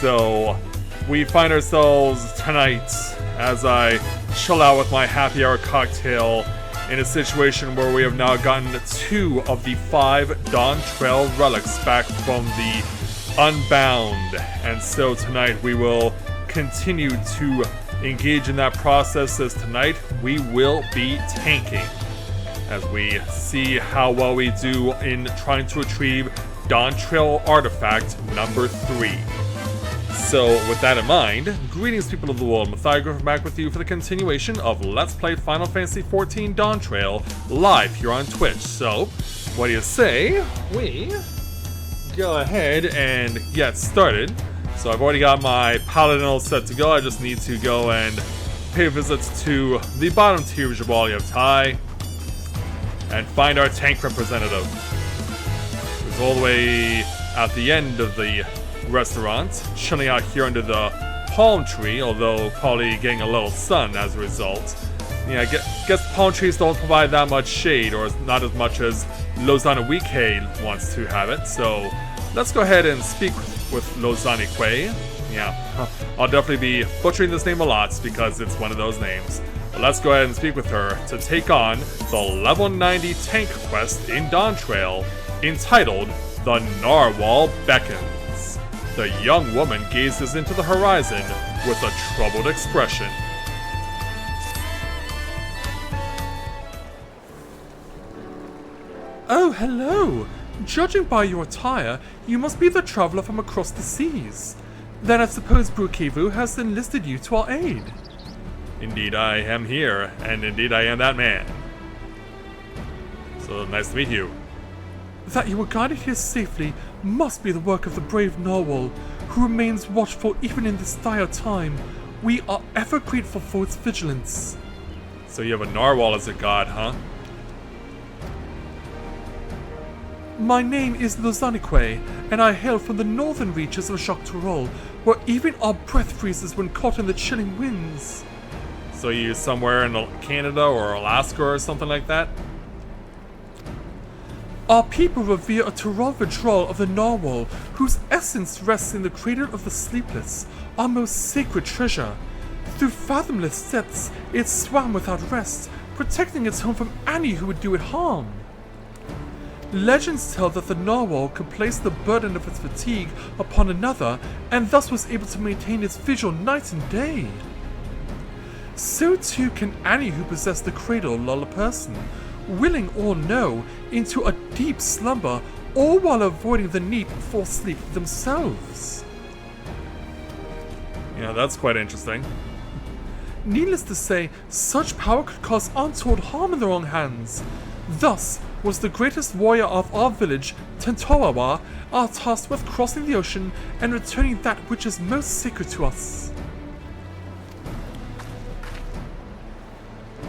So, we find ourselves tonight, as I chill out with my happy hour cocktail, in a situation where we have now gotten 2 of the 5 Dawntrail relics back from the Unbound. And so tonight we will continue to engage in that process, as tonight we will be tanking, as we see how well we do in trying to retrieve Dawntrail artifact number 3. So, with that in mind, greetings people of the world, Matthias back with you for the continuation of Let's Play Final Fantasy XIV Dawntrail live here on Twitch. So, what do you say we go ahead and get started? So I've already got my paladin all set to go. I just need to go and pay visits to the bottom tier of Jabali of Tai and find our tank representative, who's all the way at the end of the restaurant, chilling out here under the palm tree, although probably getting a little sun as a result. Yeah, I guess palm trees don't provide that much shade, or not as much as Lozanique wants to have it, so let's go ahead and speak with Lozanique. Yeah, I'll definitely be butchering this name a lot because it's one of those names. But let's go ahead and speak with her to take on the level 90 tank quest in Dawntrail, entitled The Narwhal Beckons. The young woman gazes into the horizon with a troubled expression. Oh, hello! Judging by your attire, you must be the traveler from across the seas. Then I suppose Brookhaven has enlisted you to our aid. Indeed I am here, and indeed I am that man. So nice to meet you. That you were guided here safely must be the work of the brave Narwhal, who remains watchful even in this dire time. We are ever grateful for its vigilance. So you have a Narwhal as a god, huh? My name is Lozanique, and I hail from the northern reaches of Jacques Tirol, where even our breath freezes when caught in the chilling winds. So you're somewhere in Canada or Alaska or something like that? Our people revere a Tirol Vidrol of the Narwhal, whose essence rests in the cradle of the sleepless, our most sacred treasure. Through fathomless depths, it swam without rest, protecting its home from any who would do it harm. Legends tell that the Narwhal could place the burden of its fatigue upon another, and thus was able to maintain its vigil night and day. So too can any who possess the cradle lull a person, willing or no, into a deep slumber, all while avoiding the need for sleep themselves. Yeah, that's quite interesting. Needless to say, such power could cause untold harm in the wrong hands. Thus was the greatest warrior of our village, Tentorawa, our tasked with crossing the ocean and returning that which is most sacred to us.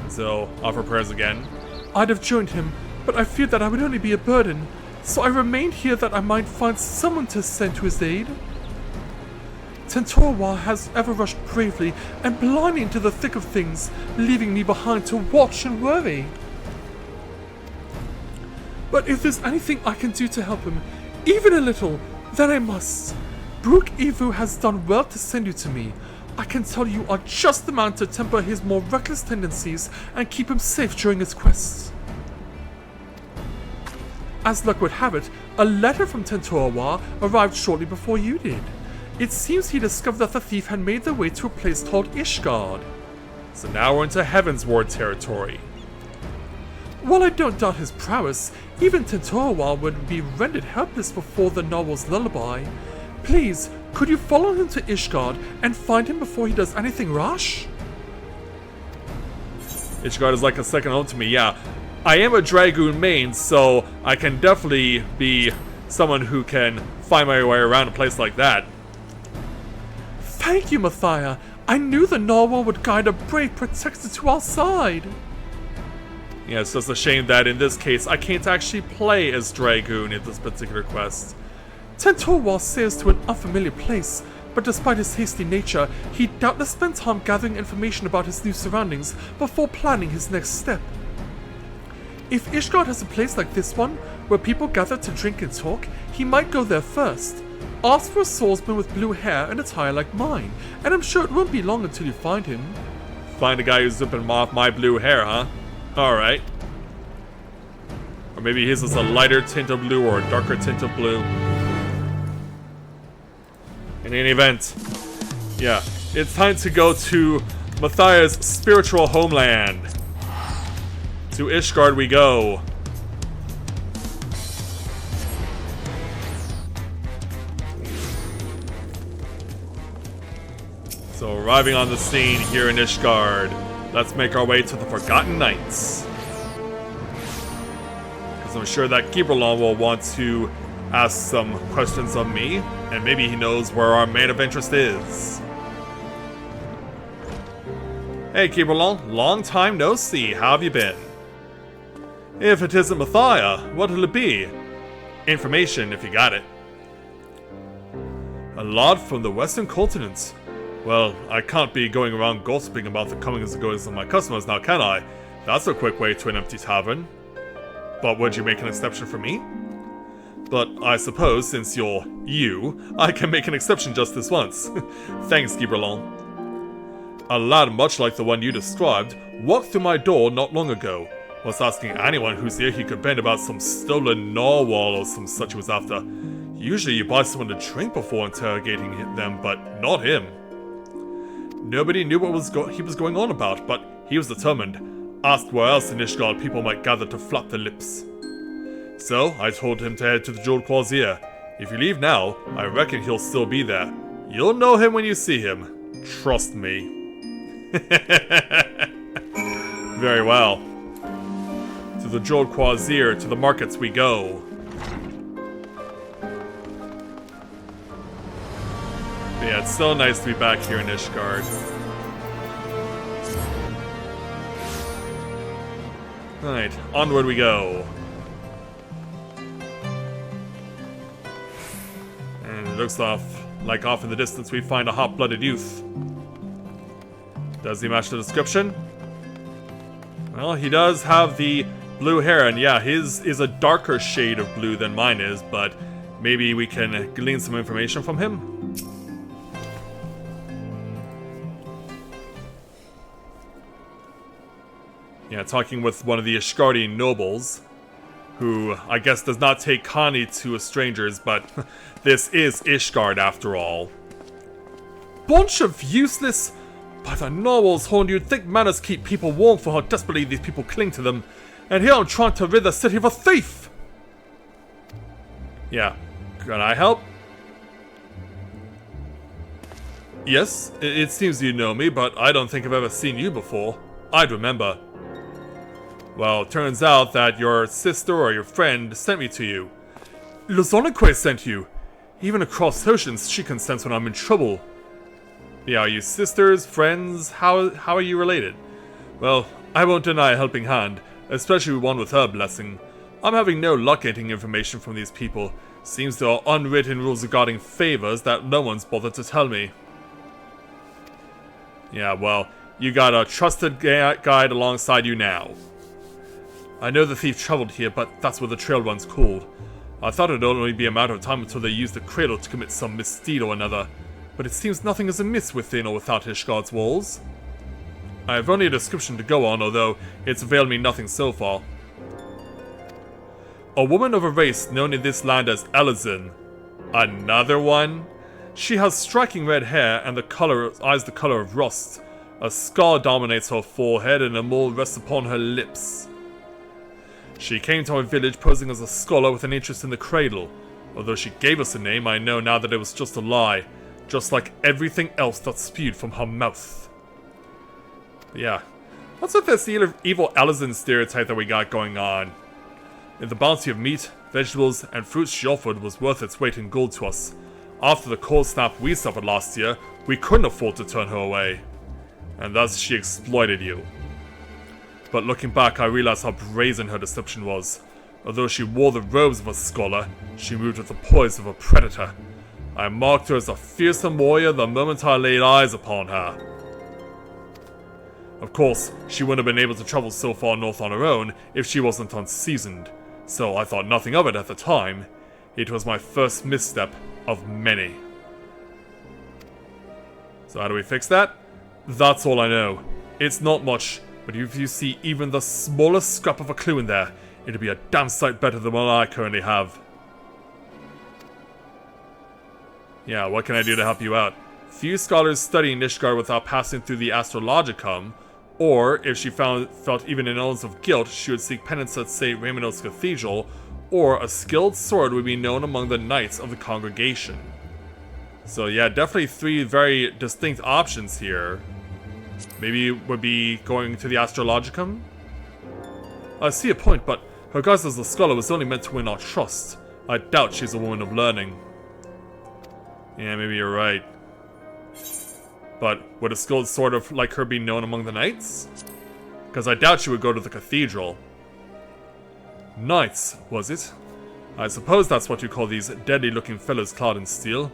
So, offer prayers again. I'd have joined him, but I feared that I would only be a burden, so I remained here that I might find someone to send to his aid. Tentorawa has ever rushed bravely and blindly into the thick of things, leaving me behind to watch and worry. But if there's anything I can do to help him, even a little, then I must. Brookhaven has done well to send you to me. I can tell you are just the man to temper his more reckless tendencies and keep him safe during his quest. As luck would have it, a letter from Tentorawa arrived shortly before you did. It seems he discovered that the thief had made their way to a place called Ishgard. So now we're into Heavensward territory. While I don't doubt his prowess, even Tentorawa would be rendered helpless before the Narwhal's lullaby. Please, could you follow him to Ishgard and find him before he does anything rash? Ishgard is like a second home to me, yeah. I am a Dragoon main, so I can definitely be someone who can find my way around a place like that. Thank you, Matthias. I knew the Narwhal would guide a brave protector to our side. Yeah, it's just a shame that in this case I can't actually play as Dragoon in this particular quest. Tentorawa sails to an unfamiliar place, but despite his hasty nature, he doubtless spent time gathering information about his new surroundings before planning his next step. If Ishgard has a place like this one, where people gather to drink and talk, he might go there first. Ask for a swordsman with blue hair and attire like mine, and I'm sure it won't be long until you find him. Find a guy who's zipping off my blue hair, huh? Alright. Or maybe his is a lighter tint of blue or a darker tint of blue. In any event, yeah, it's time to go to Matthias' spiritual homeland. To Ishgard we go. So arriving on the scene here in Ishgard, let's make our way to the Forgotten Knights. Because I'm sure that Gibralon will want to ask some questions of me, and maybe he knows where our man of interest is. Hey Gibralon, long time no see, how have you been? If it isn't Matthias, what'll it be? Information, if you got it. A lot from the Western continent. Well, I can't be going around gossiping about the comings and goings of my customers now, can I? That's a quick way to an empty tavern. But would you make an exception for me? But I suppose, since you're you, I can make an exception just this once. Thanks, Gibralon. A lad much like the one you described walked through my door not long ago. Was asking anyone whose ear he could bend about some stolen narwhal or some such he was after. Usually you buy someone to drink before interrogating them, but not him. Nobody knew what he was going on about, but he was determined. Asked where else in Ishgard people might gather to flap their lips. So, I told him to head to the Jeweled Crozier. If you leave now, I reckon he'll still be there. You'll know him when you see him. Trust me. Very well. To the Jeweled Crozier, to the markets we go. But yeah, it's so nice to be back here in Ishgard. Alright, onward we go. And it looks like off in the distance we find a hot-blooded youth. Does he match the description? Well, he does have the blue hair, and yeah, his is a darker shade of blue than mine is, but maybe we can glean some information from him? Yeah, talking with one of the Ishgardian nobles, who I guess does not take kindly to strangers, but this is Ishgard after all. Bunch of useless... By the narwhal's horn, you'd think manners keep people warm for how desperately these people cling to them, and here I'm trying to rid the city of a thief! Yeah, can I help? Yes, it seems you know me, but I don't think I've ever seen you before. I'd remember. Well, it turns out that your sister or your friend sent me to you. Lozonique sent you. Even across oceans, she can sense when I'm in trouble. Yeah, are you sisters, friends? How are you related? Well, I won't deny a helping hand, especially one with her blessing. I'm having no luck getting information from these people. Seems there are unwritten rules regarding favors that no one's bothered to tell me. Yeah, well, you got a trusted guide alongside you now. I know the thief traveled here, but that's where the trail runs cold. I thought it'd only be a matter of time until they used the cradle to commit some misdeed or another, but it seems nothing is amiss within or without Ishgard's walls. I have only a description to go on, although it's availed me nothing so far. A woman of a race known in this land as Elizin. Another one? She has striking red hair and eyes the color of rust. A scar dominates her forehead and a mole rests upon her lips. She came to our village posing as a scholar with an interest in the cradle. Although she gave us a name, I know now that it was just a lie. Just like everything else that spewed from her mouth. But yeah. What's with this evil Elizin stereotype that we got going on? The bounty of meat, vegetables, and fruits she offered was worth its weight in gold to us. After the cold snap we suffered last year, we couldn't afford to turn her away. And thus she exploited you. But looking back, I realized how brazen her deception was. Although she wore the robes of a scholar, she moved with the poise of a predator. I marked her as a fearsome warrior the moment I laid eyes upon her. Of course, she wouldn't have been able to travel so far north on her own if she wasn't unseasoned, so I thought nothing of it at the time. It was my first misstep of many. So how do we fix that? That's all I know. It's not much, but if you see even the smallest scrap of a clue in there, it'll be a damn sight better than what I currently have. Yeah, what can I do to help you out? Few scholars study Nishgard without passing through the Astrologicum, or if she felt even an ounce of guilt, she would seek penance at St. Raminos Cathedral, or a skilled sword would be known among the knights of the congregation. So yeah, definitely three very distinct options here. Maybe it would be going to the Astrologicum? I see a point, but her guise as a scholar was only meant to win our trust. I doubt she's a woman of learning. Yeah, maybe you're right. But would a skilled sword of like her be known among the knights? Because I doubt she would go to the cathedral. Knights, was it? I suppose that's what you call these deadly-looking fellows clad in steel.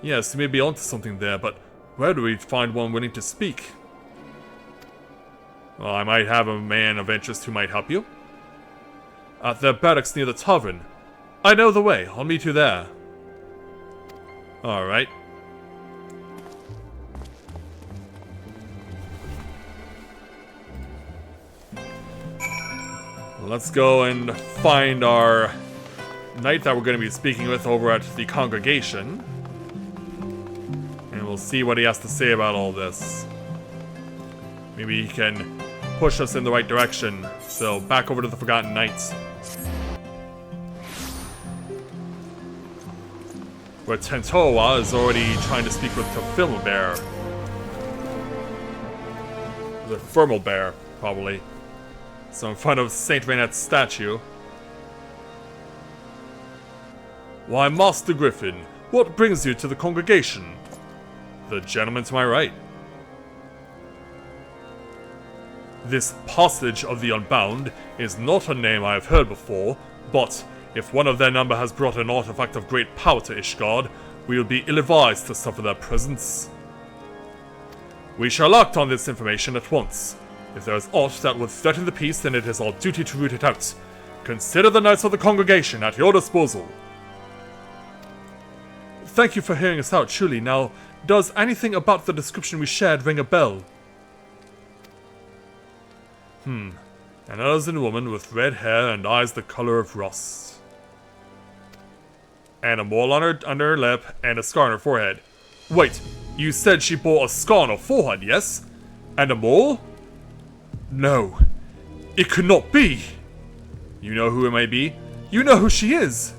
Yes, you may be onto something there, but where do we find one willing to speak? Well, I might have a man of interest who might help you. At their barracks near the tavern. I know the way. I'll meet you there. Alright. Let's go and find our knight that we're going to be speaking with over at the congregation. And we'll see what he has to say about all this. Maybe he can push us in the right direction. So, back over to the Forgotten Knights. Where Tentoa is already trying to speak with the Thermalbear. The Thermalbear, probably. So in front of Saint Raynet's statue. Why, Master Griffin, what brings you to the congregation? The gentleman to my right. This Passage of the Unbound is not a name I have heard before, but if one of their number has brought an artifact of great power to Ishgard, we will be ill-advised to suffer their presence. We shall act on this information at once. If there is aught that would threaten the peace, then it is our duty to root it out. Consider the knights of the congregation at your disposal. Thank you for hearing us out, truly. Now, does anything about the description we shared ring a bell? An elven woman with red hair and eyes the color of rust. And a mole on her lip and a scar on her forehead. Wait, you said she bore a scar on her forehead, yes? And a mole? No, it could not be. You know who it may be? You know who she is.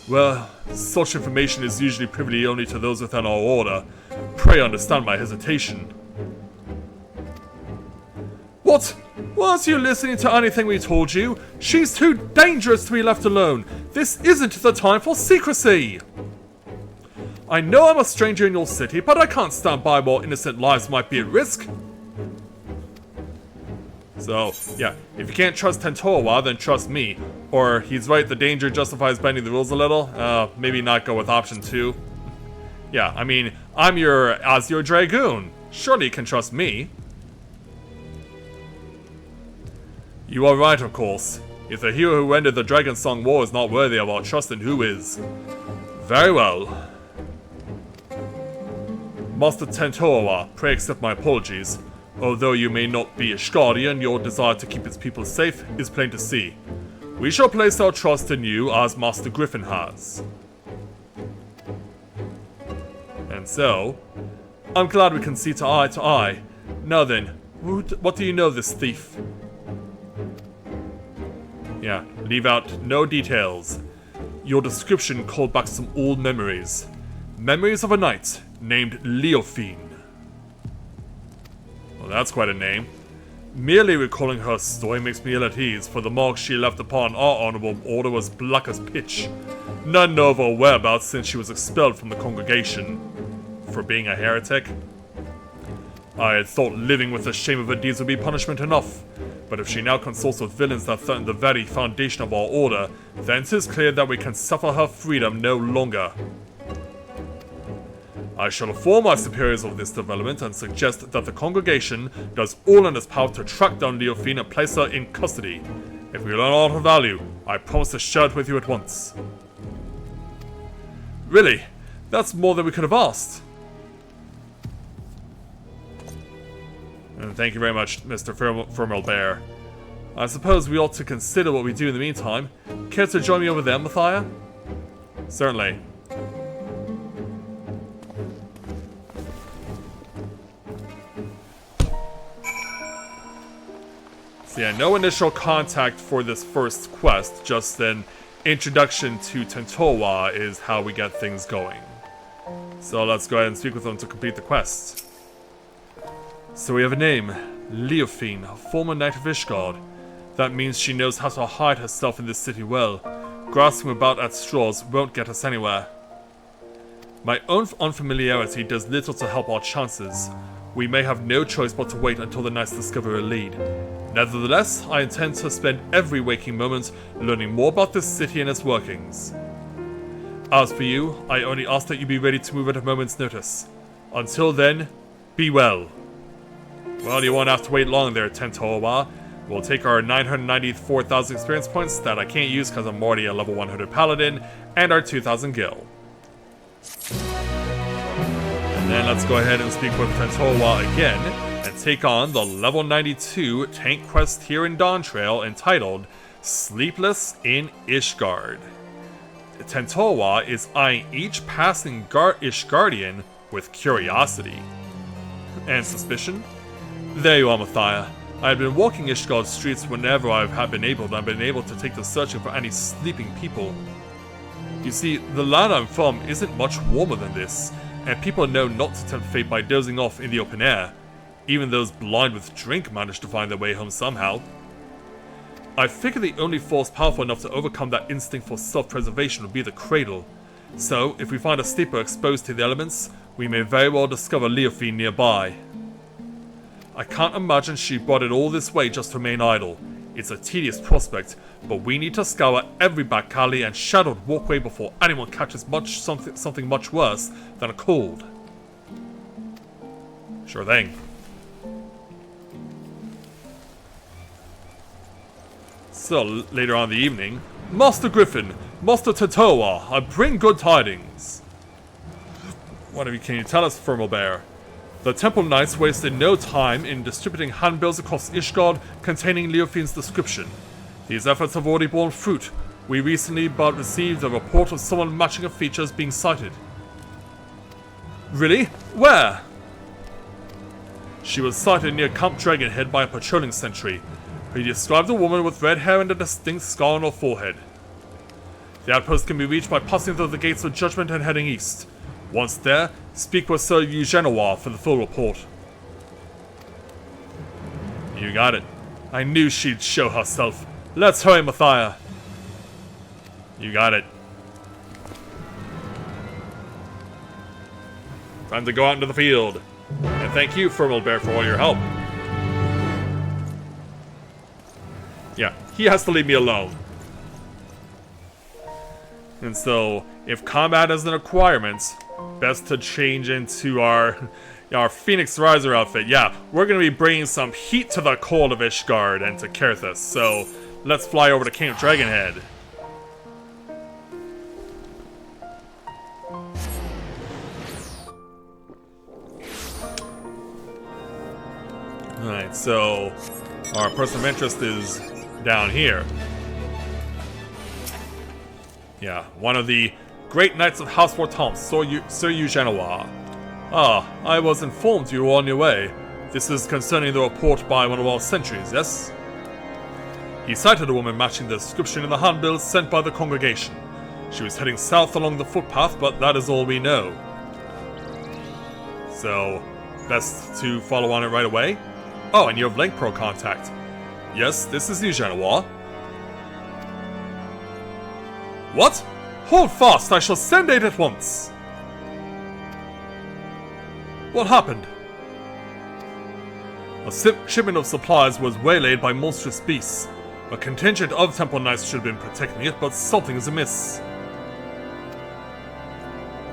Well, such information is usually privileged only to those within our order. Pray understand my hesitation. What? Weren't you listening to anything we told you? She's too dangerous to be left alone. This isn't the time for secrecy. I know I'm a stranger in your city, but I can't stand by while innocent lives might be at risk. So, yeah, if you can't trust Tentoa, then trust me. Or, he's right, the danger justifies bending the rules a little. Maybe not go with option 2. Yeah, I mean, I'm your Azure Dragoon. Surely you can trust me. You are right, of course. If the hero who ended the Dragon Song War is not worthy of our trust, then who is? Very well. Master Tentoa, pray accept my apologies. Although you may not be Ishgardian, your desire to keep its people safe is plain to see. We shall place our trust in you as Master Griffin has. And so, I'm glad we can see to eye. Now then, what do you know of this thief? Yeah, leave out no details. Your description called back some old memories. Memories of a knight named Leofine. Well, that's quite a name. Merely recalling her story makes me ill at ease, for the mark she left upon our honorable order was black as pitch. None know of her whereabouts since she was expelled from the congregation. For being a heretic? I had thought living with the shame of her deeds would be punishment enough. But if she now consorts with villains that threaten the very foundation of our order, then 'tis clear that we can suffer her freedom no longer. I shall inform my superiors of this development and suggest that the congregation does all in its power to track down Leofine and place her in custody. If we learn aught of value, I promise to share it with you at once. Really? That's more than we could have asked. And thank you very much, Mr. Firmal Bear. I suppose we ought to consider what we do in the meantime. Care to join me over there, Mathia? Certainly. So yeah, no initial contact for this first quest, just an introduction to Tentowa is how we get things going. So let's go ahead and speak with them to complete the quest. So we have a name, Leofine, a former Knight of Ishgard. That means she knows how to hide herself in this city well. Grasping about at straws won't get us anywhere. My own unfamiliarity does little to help our chances. We may have no choice but to wait until the Knights discover a lead. Nevertheless, I intend to spend every waking moment learning more about this city and its workings. As for you, I only ask that you be ready to move at a moment's notice. Until then, be well. Well, you won't have to wait long there, Tentowa. We'll take our 994,000 experience points that I can't use because I'm already a level 100 paladin, and our 2,000 gil. And then let's go ahead and speak with Tentowa again, and take on the level 92 tank quest here in Dawntrail entitled Sleepless in Ishgard. Tentowa is eyeing each passing Ishgardian with curiosity. And suspicion? There you are, Mathia. I have been walking Ishgard's streets whenever I have been able, and I've been able to take to searching for any sleeping people. You see, the land I'm from isn't much warmer than this, and people know not to tempt fate by dozing off in the open air. Even those blind with drink manage to find their way home somehow. I figure the only force powerful enough to overcome that instinct for self-preservation would be the cradle. So, if we find a sleeper exposed to the elements, we may very well discover Leofine nearby. I can't imagine she brought it all this way just to remain idle. It's a tedious prospect, but we need to scour every back alley and shadowed walkway before anyone catches something much worse than a cold. Sure thing. So, later on in the evening, Master Griffin, Master Tentowa, I bring good tidings. What can you tell us, Firmal Bear? The Temple Knights wasted no time in distributing handbills across Ishgard containing Leofine's description. These efforts have already borne fruit. We recently received a report of someone matching her features being sighted. Really? Where? She was sighted near Camp Dragonhead by a patrolling sentry. He described a woman with red hair and a distinct scar on her forehead. The outpost can be reached by passing through the Gates of Judgment and heading east. Once there, speak with Sir Eugenoir for the full report. You got it. I knew she'd show herself. Let's hurry, Mathia. You got it. Time to go out into the field. And thank you, Firmal Bear, for all your help. Yeah, he has to leave me alone. And so, if combat is an requirement, best to change into our Phoenix Riser outfit. Yeah, we're going to be bringing some heat to the cold of Ishgard and to Kerthus, so let's fly over to Camp Dragonhead. Alright, so our person of interest is down here. Yeah, one of the great knights of House Vortamp, Sir Eugenoir. Ah, I was informed you were on your way. This is concerning the report by one of our sentries, yes? He sighted a woman matching the description in the handbills sent by the congregation. She was heading south along the footpath, but that is all we know. So, best to follow on it right away? Oh, and you have Link Pro contact. Yes, this is Eugenoir. What? Hold fast, I shall send aid at once! What happened? A shipment of supplies was waylaid by monstrous beasts. A contingent of Temple Knights should have been protecting it, but something is amiss.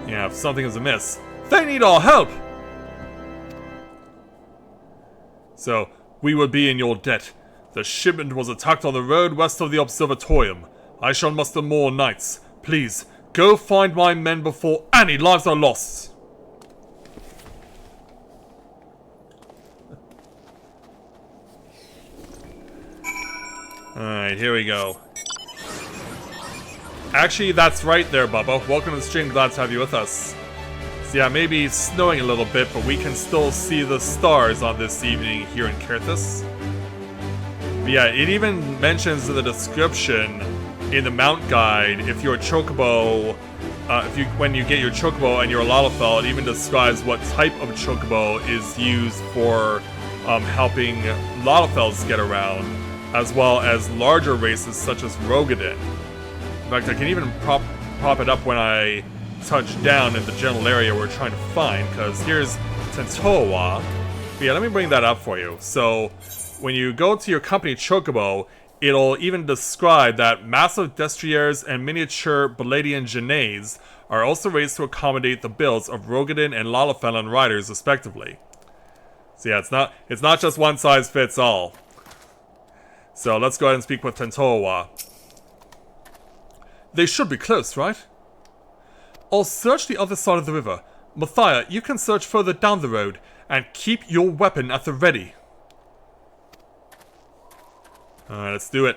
Yeah, if something is amiss, they need our help! So, we would be in your debt. The shipment was attacked on the road west of the Observatorium. I shall muster more knights. Please, go find my men before any lives are lost. Alright, here we go. Actually, that's right there, Bubba. Welcome to the stream, glad to have you with us. So yeah, maybe snowing a little bit, but we can still see the stars on this evening here in Kirthis. But yeah, it even mentions in the description in the mount guide, if your chocobo, when you get your chocobo and your Lalafell, it even describes what type of chocobo is used for helping Lalafells get around, as well as larger races such as Rogadin. In fact, I can even pop it up when I touch down in the general area we're trying to find, because here's Tentowa. But yeah, let me bring that up for you. So, when you go to your company chocobo, it'll even describe that massive destriers and miniature Baladian Genays are also raised to accommodate the builds of Rogadin and Lalafellan riders, respectively. So yeah, it's not just one size fits all. So let's go ahead and speak with Tentowa. They should be close, right? I'll search the other side of the river. Mathia, you can search further down the road, and keep your weapon at the ready. Alright, let's do it.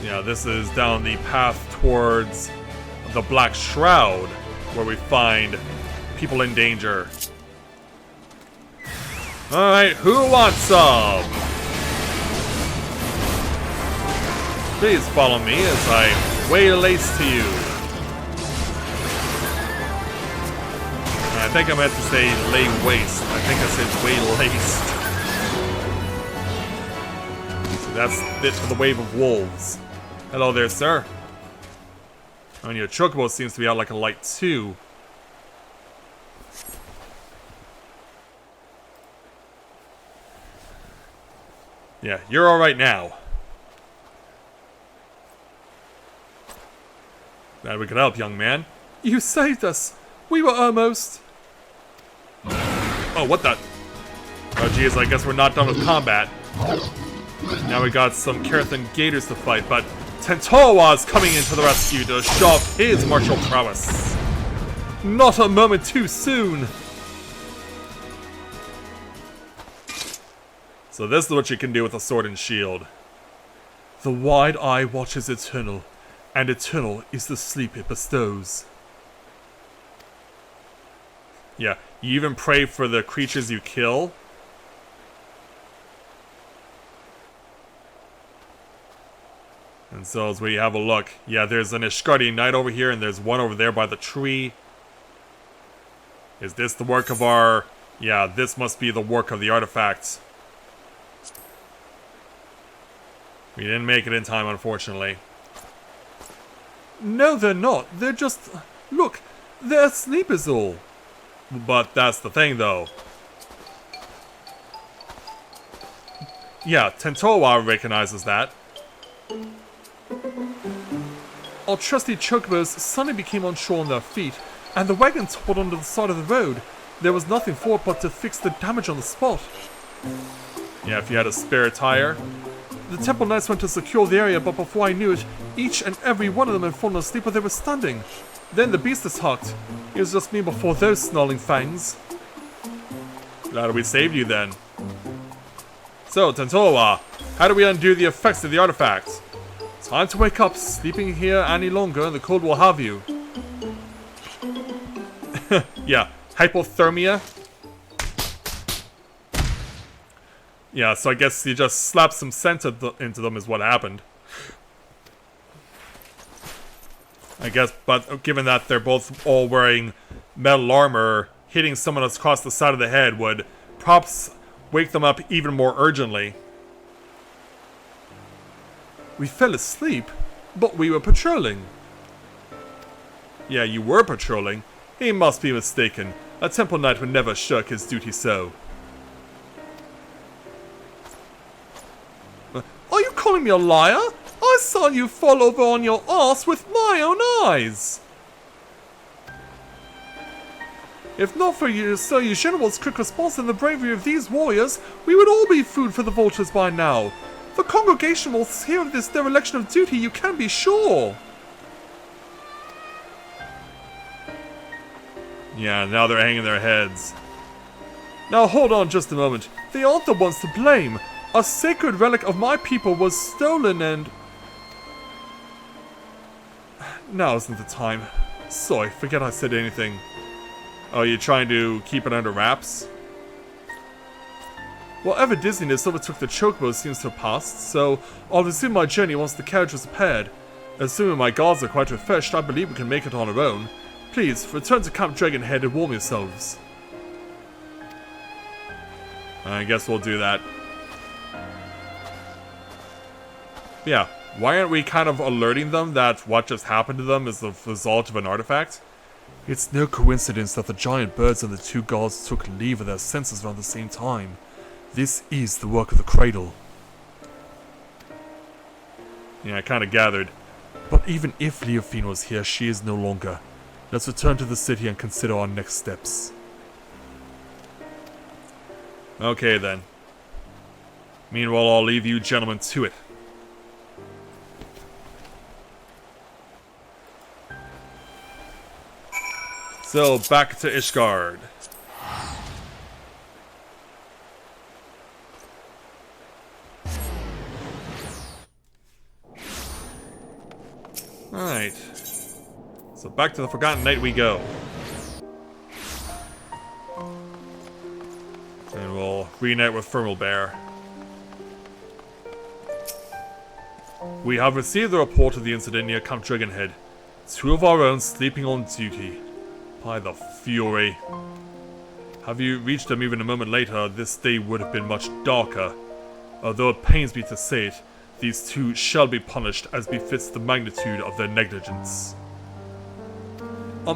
Yeah, this is down the path towards the Black Shroud, where we find people in danger. Alright, who wants some? Please follow me as I waylace to you. I think I meant to say lay waste. I think I said waylaced. So that's it for the wave of wolves. Hello there, sir. I mean, your chocobo seems to be out like a light too. Yeah, you're alright now. Glad we could help, young man. You saved us. We were almost... Oh, what the? Oh, geez, I guess we're not done with combat. Now we got some Carathan Gators to fight, but Tentowa's coming in to the rescue to show off his martial prowess. Not a moment too soon. So this is what you can do with a sword and shield. The wide eye watches eternal, and eternal is the sleep it bestows. Yeah, you even pray for the creatures you kill. And so as we have a look, yeah, there's an Ishgardi Knight over here, and there's one over there by the tree. Is this the work of our... Yeah, this must be the work of the artifacts. We didn't make it in time, unfortunately. No, they're not. They're just... Look, they're asleep is all. But that's the thing, though. Yeah, Tentowa recognizes that. Our trusty chocobos suddenly became onshore on their feet, and the wagon toppled onto the side of the road. There was nothing for it but to fix the damage on the spot. Yeah, if you had a spare tire. The temple knights went to secure the area, but before I knew it, each and every one of them had fallen asleep where they were standing. Then the beastess hucked. It was just me before those snarling fangs. Glad we saved you then. So, Tentowa, how do we undo the effects of the artifacts? Time to wake up. Sleeping here any longer and the cold will have you. Yeah, hypothermia. Yeah, so I guess you just slapped some scent into them is what happened. I guess, but given that they're both all wearing metal armor, hitting someone across the side of the head would perhaps wake them up even more urgently. We fell asleep, but we were patrolling. Yeah, you were patrolling. He must be mistaken. A temple knight would never shirk his duty so. Are you calling me a liar? I saw you fall over on your ass with my own eyes. If not for you, Sir Eugenewald's quick response and the bravery of these warriors, we would all be food for the vultures by now. The congregation will hear of this dereliction of duty, you can be sure. Yeah, now they're hanging their heads. Now hold on just a moment. They aren't the ones to blame. A sacred relic of my people was stolen and... Now isn't the time. Sorry, forget I said anything. Oh, you're trying to keep it under wraps? Whatever dizziness overtook the chocobo seems to have passed, so I'll resume my journey once the carriage is repaired. Assuming my guards are quite refreshed, I believe we can make it on our own. Please, return to Camp Dragonhead and warm yourselves. I guess we'll do that. Yeah, why aren't we kind of alerting them that what just happened to them is the result of an artifact? It's no coincidence that the giant birds and the two guards took leave of their senses around the same time. This is the work of the Cradle. Yeah, I kind of gathered. But even if Leofine was here, she is no longer. Let's return to the city and consider our next steps. Okay then. Meanwhile, I'll leave you gentlemen to it. So, back to Ishgard. Alright. So back to the Forgotten Night we go. And we'll reunite with Firmalbear. We have received the report of the incident near Camp Dragonhead. 2 of our own sleeping on duty. By the fury. Have you reached them even a moment later, this day would have been much darker. Although it pains me to say it, these 2 shall be punished as befits the magnitude of their negligence.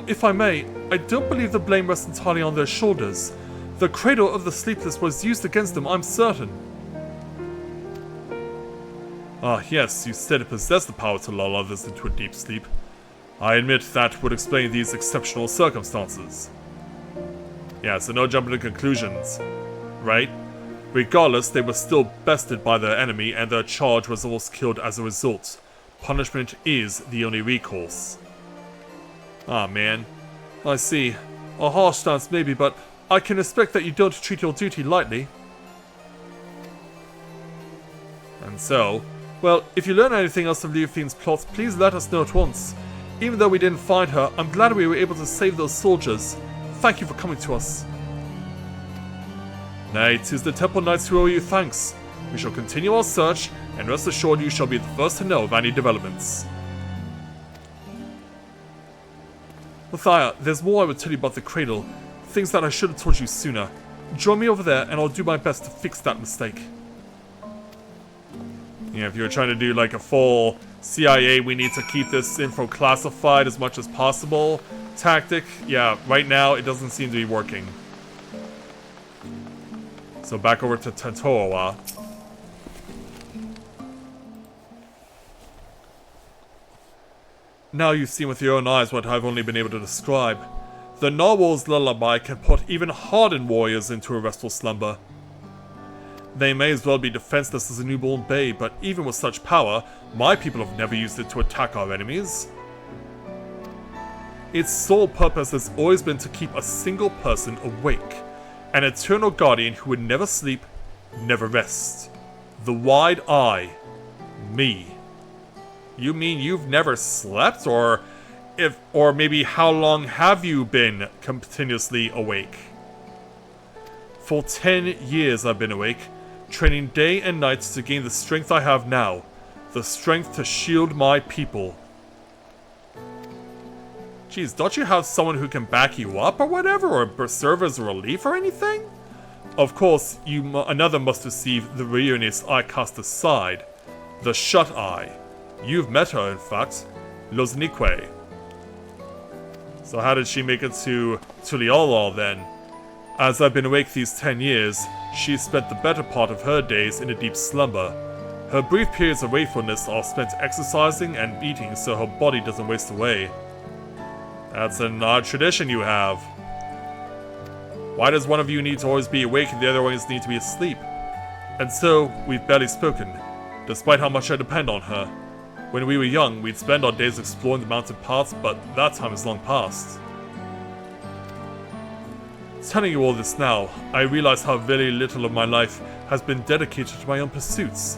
If I may, I don't believe the blame rests entirely on their shoulders. The Cradle of the Sleepless was used against them, I'm certain. Ah, yes, you said it possessed the power to lull others into a deep sleep. I admit that would explain these exceptional circumstances. Yeah, so no jumping to conclusions, right? Regardless, they were still bested by their enemy and their charge was almost killed as a result. Punishment is the only recourse. Ah, man. I see. A harsh stance maybe, but I can respect that you don't treat your duty lightly. And so... Well, if you learn anything else of Leofine's plots, please let us know at once. Even though we didn't find her, I'm glad we were able to save those soldiers. Thank you for coming to us. Nay, 'tis the Temple Knights who owe you thanks. We shall continue our search, and rest assured you shall be the first to know of any developments. Mathia, there's more I would tell you about the Cradle. Things that I should have told you sooner. Join me over there, and I'll do my best to fix that mistake. Yeah, if you're trying to do like a full CIA, we need to keep this info classified as much as possible tactic, yeah, right now it doesn't seem to be working. So back over to Tantoa. Now you've seen with your own eyes what I've only been able to describe. The narwhal's lullaby can put even hardened warriors into a restful slumber. They may as well be defenseless as a newborn babe, but even with such power, my people have never used it to attack our enemies. Its sole purpose has always been to keep a single person awake, an eternal guardian who would never sleep, never rest. The Wide Eye. Me. You mean you've never slept, or maybe how long have you been continuously awake? For 10 years I've been awake, training day and night to gain the strength I have now. The strength to shield my people. Geez, don't you have someone who can back you up or whatever, or serve as a relief or anything? Of course, another must receive the Reunius I cast aside. The Shut Eye. You've met her, in fact. Losnique. So how did she make it to Tuliolol then? As I've been awake these 10 years, she spent the better part of her days in a deep slumber. Her brief periods of wakefulness are spent exercising and eating so her body doesn't waste away. That's an odd tradition you have. Why does one of you need to always be awake and the other ones need to be asleep? And so, we've barely spoken, despite how much I depend on her. When we were young, we'd spend our days exploring the mountain paths, but that time is long past. Telling you all this now, I realize how very little of my life has been dedicated to my own pursuits.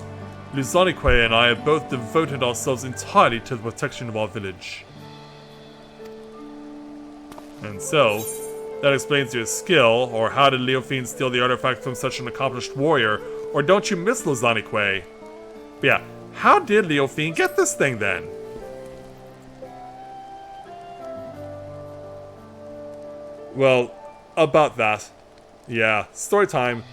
Luzanique and I have both devoted ourselves entirely to the protection of our village. And so, that explains your skill, or how did Leofine steal the artifact from such an accomplished warrior, or don't you miss Luzanique? But yeah, how did Leofine get this thing then? Well, about that. Yeah, story time.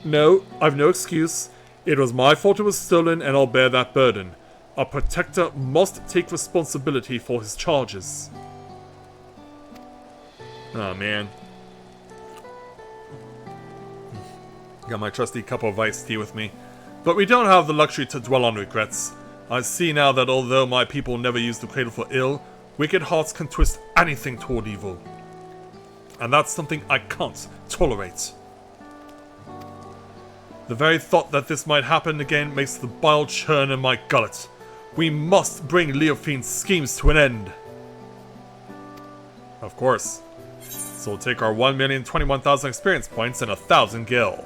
No, I've no excuse. It was my fault it was stolen and I'll bear that burden. A protector must take responsibility for his charges. Oh man. Got my trusty cup of iced tea with me. But we don't have the luxury to dwell on regrets. I see now that although my people never used the cradle for ill, wicked hearts can twist anything toward evil. And that's something I can't tolerate. The very thought that this might happen again makes the bile churn in my gullet. We must bring Leofine's schemes to an end. Of course. So we'll take our 1,021,000 experience points and 1,000 gil.